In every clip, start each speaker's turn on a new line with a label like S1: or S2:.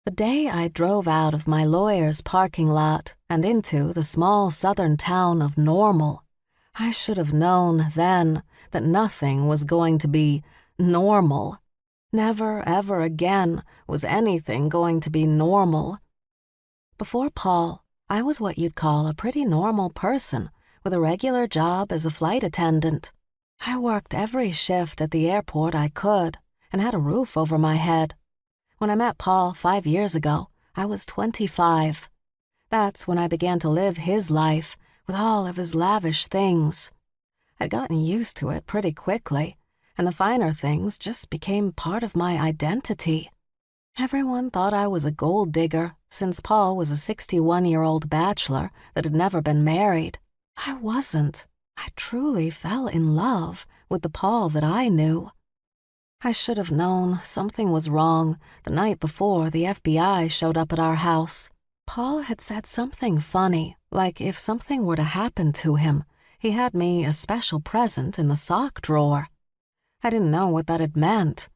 S1: The day I drove out of my lawyer's parking lot and into the small southern town of Normal, I should have known then that nothing was going to be normal. Never, ever again was anything going to be normal. Before Paul, I was what you'd call a pretty normal person with a regular job as a flight attendant. I worked every shift at the airport I could and had a roof over my head. When I met Paul 5 years ago, I was 25. That's when I began to live his life with all of his lavish things. I'd gotten used to it pretty quickly, and the finer things just became part of my identity. Everyone thought I was a gold digger since Paul was a 61-year-old bachelor that had never been married. I wasn't. I truly fell in love with the Paul that I knew. I should have known something was wrong the night before the FBI showed up at our house. Paul had said something funny, like if something were to happen to him, he had me a special present in the sock drawer. I didn't know what that had meant.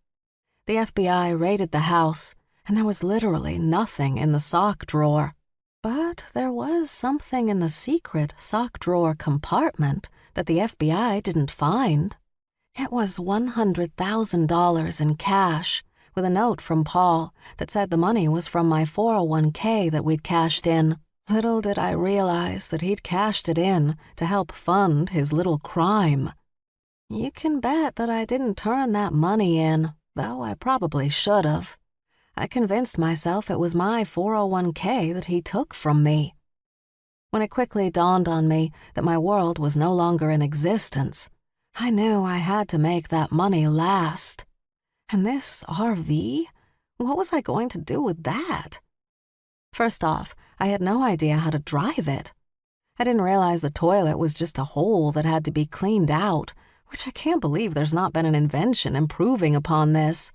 S1: The FBI raided the house, and there was literally nothing in the sock drawer. But there was something in the secret sock drawer compartment that the FBI didn't find. It was $100,000 in cash, with a note from Paul that said the money was from my 401k that we'd cashed in. Little did I realize that he'd cashed it in to help fund his little crime. You can bet that I didn't turn that money in, though I probably should have. I convinced myself it was my 401k that he took from me. When it quickly dawned on me that my world was no longer in existence, I knew I had to make that money last. And this RV? What was I going to do with that? First off, I had no idea how to drive it. I didn't realize the toilet was just a hole that had to be cleaned out, which I can't believe there's not been an invention improving upon this.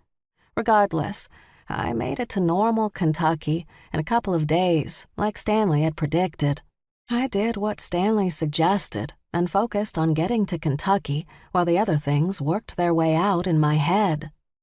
S1: Regardless, I made it to Normal, Kentucky in a couple of days, like Stanley had predicted. I did what Stanley suggested and focused on getting to Kentucky while the other things worked their way out in my head.